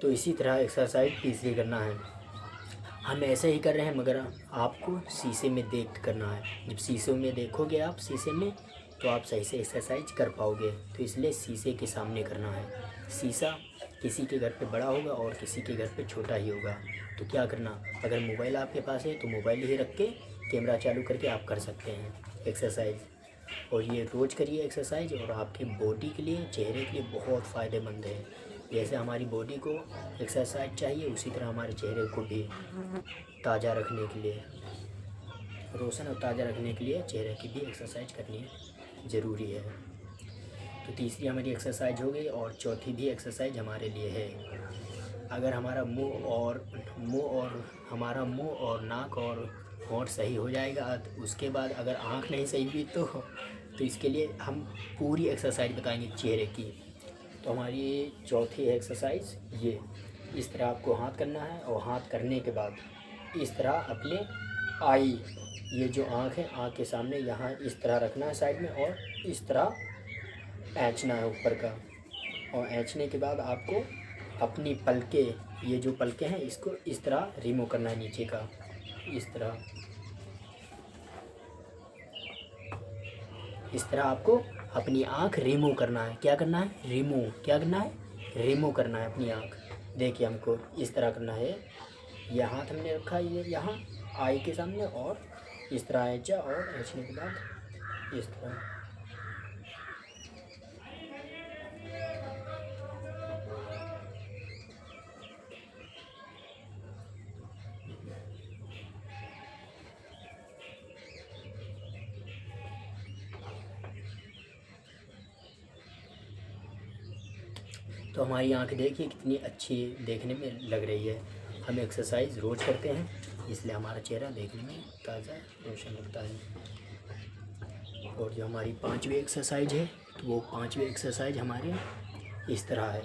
तो इसी तरह एक्सरसाइज तीसरी करना है। हम ऐसे ही कर रहे हैं मगर आपको शीशे में देख कर करना है। जब शीशे में देखोगे आप शीशे में तो आप सही से एक्सरसाइज कर पाओगे। तो इसलिए शीशे के सामने करना है। शीशा किसी के घर पे बड़ा होगा और किसी के घर पे छोटा ही होगा। तो क्या करना, अगर मोबाइल आपके पास है तो मोबाइल ही रख के कैमरा चालू करके आप कर सकते हैं एक्सरसाइज। और ये रोज़ करिए एक्सरसाइज और आपकी बॉडी के लिए, चेहरे के लिए बहुत फ़ायदेमंद है। जैसे हमारी बॉडी को एक्सरसाइज चाहिए उसी तरह हमारे चेहरे को भी ताज़ा रखने के लिए, रोशन और ताज़ा रखने के लिए चेहरे की भी एक्सरसाइज करनी ज़रूरी है। तो तीसरी हमारी एक्सरसाइज हो गई और चौथी भी एक्सरसाइज हमारे लिए है। अगर हमारा हमारा मुंह और नाक और होंठ सही हो जाएगा तो उसके बाद अगर आँख नहीं सही हुई तो इसके लिए हम पूरी एक्सरसाइज बताएंगे चेहरे की। तो हमारी चौथी एक्सरसाइज ये, इस तरह आपको हाथ करना है और हाथ करने के बाद इस तरह अपने आई, ये जो आँख है आँख के सामने यहाँ इस तरह रखना है साइड में और इस तरह ऐंचना है ऊपर का। और ऐंचने के बाद आपको अपनी पलकें, ये जो पलकें हैं इसको इस तरह रिमूव करना है नीचे का, इस तरह आपको अपनी आँख रिमूव करना है। क्या करना है, रिमूव, क्या करना है, रिमूव करना है अपनी आँख। देखिए हमको इस तरह करना है। यह हाथ हमने रखा है ये यहाँ आई के सामने और इस तरह ऐंचा और ऐंचने के बाद इस तरह। तो हमारी आँख देखिए कितनी अच्छी देखने में लग रही है। हम एक्सरसाइज रोज़ करते हैं इसलिए हमारा चेहरा देखने में ताज़ा रोशन लगता है। और जो हमारी पांचवी एक्सरसाइज है तो वो पांचवी एक्सरसाइज हमारे इस तरह है।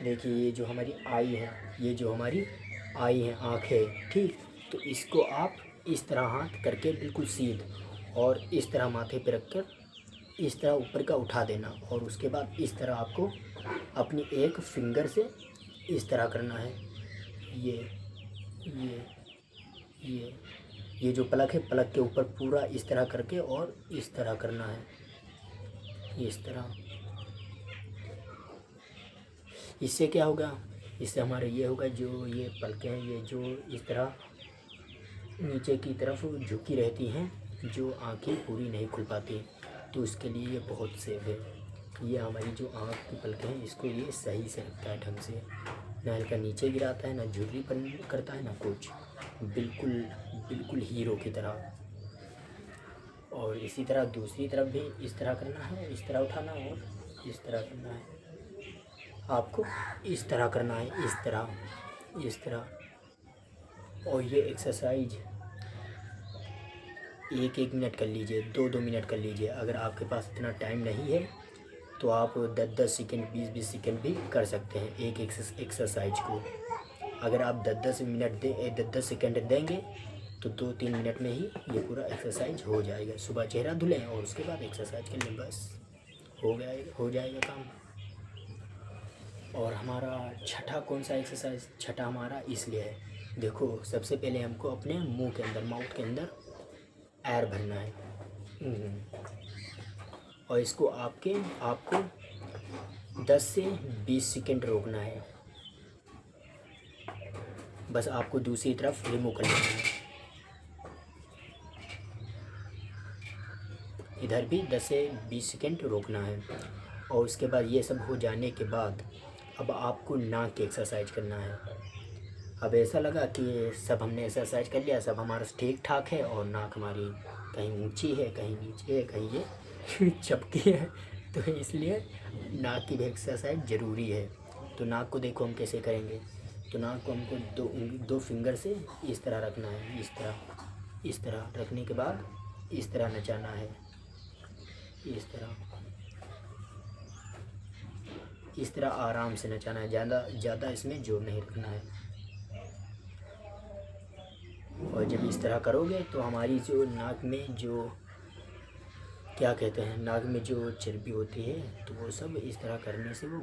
देखिए ये जो हमारी आई है, ये जो हमारी आई है आँख है, ठीक। तो इसको आप इस तरह हाथ करके बिल्कुल सीध और इस तरह माथे पे रखकर इस तरह ऊपर का उठा देना। और उसके बाद इस तरह आपको अपनी एक फिंगर से इस तरह करना है। ये ये ये जो पलक है पलक के ऊपर पूरा इस तरह करके और इस तरह करना है, इस तरह। इससे क्या होगा, इससे हमारे ये होगा जो ये पलकें हैं ये जो इस तरह नीचे की तरफ झुकी रहती हैं, जो आँखें पूरी नहीं खुल पाती, तो उसके लिए ये बहुत सेफ है। ये हमारी जो आँख की पलकें हैं इसको ये सही से रखता है ढंग से, ना हल्का नीचे गिराता है, ना झुर्रीपन करता है, ना कुछ, बिल्कुल बिल्कुल हीरो की तरह। और इसी तरह दूसरी तरफ भी इस तरह करना है, इस तरह उठाना और इस तरह करना है। आपको इस तरह करना है, इस तरह। और ये एक्सरसाइज 1-1 मिनट कर लीजिए, 2-2 मिनट कर लीजिए। अगर आपके पास इतना टाइम नहीं है तो आप 10-10 सेकंड 20-20 सेकंड भी कर सकते हैं एक एक्सरसाइज को। अगर आप 10-10 सेकंड देंगे तो 2-3 मिनट में ही ये पूरा एक्सरसाइज हो जाएगा। सुबह चेहरा धुलें और उसके बाद एक्सरसाइज कर लें, बस हो जाएगा काम। और हमारा छठा कौन सा एक्सरसाइज, छठा हमारा इसलिए है, देखो सबसे पहले हमको अपने मुंह के अंदर, माउथ के अंदर एयर भरना है। और इसको आपको 10 से 20 सेकंड रोकना है। बस आपको दूसरी तरफ रिमूव कर लेना है। इधर भी 10 से 20 सेकंड रोकना है। और उसके बाद ये सब हो जाने के बाद अब आपको नाक की एक्सरसाइज करना है। अब ऐसा लगा कि सब हमने एक्सरसाइज कर लिया, सब हमारा ठीक ठाक है और नाक हमारी कहीं ऊंची है, कहीं नीचे है, कहीं ये चपकी है, तो इसलिए नाक की भी एक्सरसाइज ज़रूरी है। तो नाक को देखो हम कैसे करेंगे। तो नाक को हमको दो फिंगर से इस तरह रखना है, इस तरह रखने के बाद इस तरह नचाना है, इस तरह आराम से नचाना है, ज़्यादा इसमें जोर नहीं रखना है। और जब इस तरह करोगे तो हमारी जो नाक में जो क्या कहते हैं, नाक में जो चर्बी होती है तो वो सब इस तरह करने से वो